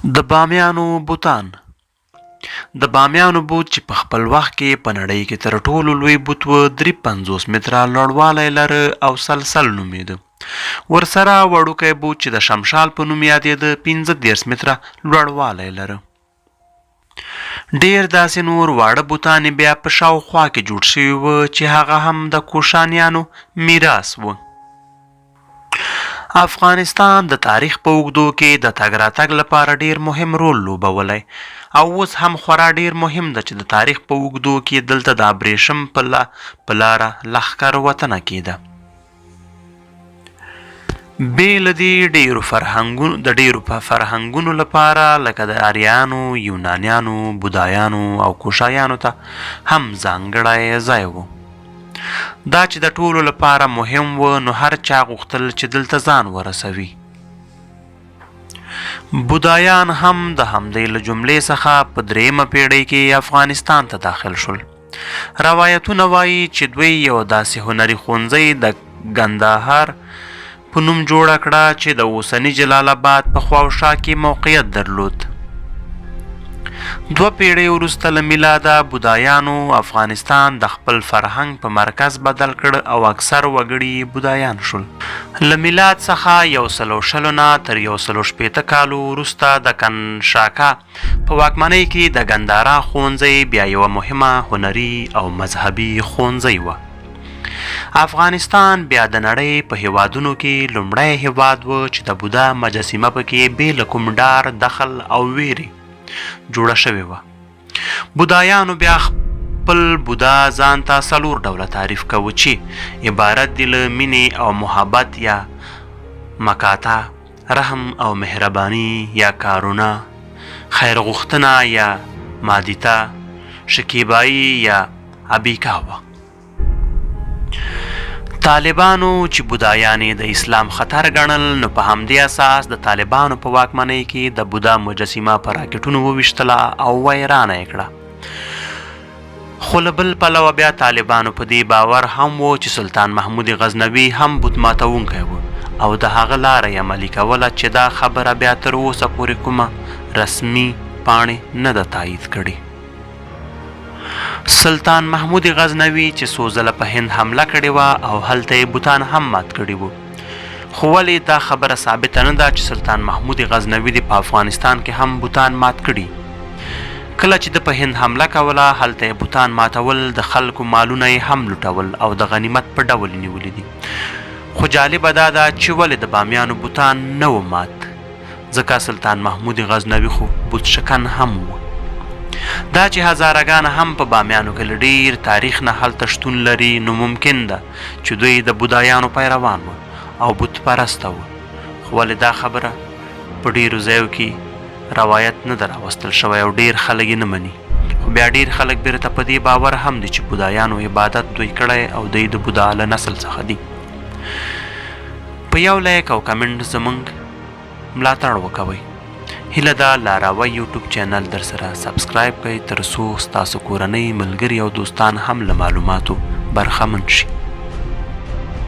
د بامیانو بوتان د بامیانو بوت چې په خپل وخت کې په نړۍ کې تر ټولو لوی بوت و 53 متره لوړوالی لره او سلسل نومیده. ورسره وړوکی بوت چې د شمشال په نوم یادېده 15 متره لوړوالی لره. ډېر داسې نور واړه بوتان بیا په شاوخوا کې جوړ شوي وو چې هغه هم د کوشانیانو میراث و. افغانستان د تاریخ په اوږدو کې د تګ راتګ لپاره ډیر مهم رول لوبولی او اوس هم خورا ډیر مهم ده چې د تاریخ په اوږدو کې دلته د ابریشم په لاره لښکر وتنه کېده. بې له دې د ډیرو فرهنګونو لپاره لکه د آریانو، یونانیانو، بودایانو او کوشایانو ته هم ځانګړی ځای و. دا چې د ټولو لپاره مهم و نو هر چا غوښتل چې دلته ځان ورسوي. بودایان هم د همدې له جملې څخه په 3مه پېړۍ کې افغانستان ته داخل شول. روایتونه وایي چې دوی یو داسې هنري ښوونځی د ګندهار په نوم جوړه کړه چې د اوسني جلال آباد په خواوشا کې موقعیت درلود. 2 پیړۍ وروسته له میلاده بودایانو افغانستان د خپل فرهنګ په مرکز بدل کړ او اکثر وګړي بودایان شول. له میلاد څخه 120 نه تر 160 کالو وروسته د کنشاکا په واکمنۍ کې د ګندهارا ښوونځی بیا یوه مهمه هنري او مذهبي ښوونځی و. افغانستان بیا د نړۍ په هیوادونو کې لومړی هیواد و چې د بودا مجسمه پکې بې له کوم ډار، دخل او ویرې جوړه شوې وه. بودایانو بیا خپل بودا ځان ته 4 ډوله تعریف کوه چې عبارت دي له مینې او محبت یا مکاتا، رحم او مهرباني یا کارونا، خیر غوښتنه یا مادیتا، شکیبایی یا ابیکا وه. طالبانو چې بودایانې د اسلام خطر ګڼل نو په همدې اساس د طالبانو په واکمنۍ کې د بودا مجسمه په راکټونو وویشتله او ویرانه یې کړه. خو له بل پلوه بیا طالبانو په دې باور هم و چې سلطان محمود غزنوي هم بت ماتونکی و او د هغه لاره یې عملي کوله چې دا خبره بیا تر اوسه پورې کومه رسمي پاڼې نه ده تایید کړې. سلطان محمود غزنوي چې څو ځله په هند حمله کړې وه او هلته یې بوتان هم مات کړي وو. خو ولې دا خبره ثابته نه ده چې سلطان محمود غزنوي دې په افغانستان کې هم بوتان مات کړي. کله چې د په هند حمله کوله هلته یې بوتان ماتول، د خلکو مالونه یې هم لوټول او د غنیمت په ډول یې نیولي دي. خو جالبه دا ده چې ولې د بامیانو بوتان نه و مات، ځکه سلطان محمود غزنوي خو بوت شکن هم و. دا چې هزارهګانه هم په بامیانو کې له ډېر تاریخ نه هلته شتون لري نو ممکن ده چې دوی د بودایانو پیروان وه او بت پرسته وه. خو ولې دا خبره په ډېرو ځایو کې روایت نه ده راوستل شوی او ډېر خلک یې نه مني. خو بیا ډېر خلک بیرته په دې باور هم دي چې بودایانو عبادت دوی کړی او دوی د بودا له نسل څخه دي. په یو لایک او کمنټ زموږ ملاتړ وکوئ. هیله ده لاراوی یوټیوب چینل در سره سبسکرایب کړئ تر څو ستاسو کورنۍ، ملګري او دوستان هم له معلوماتو برخمن شي.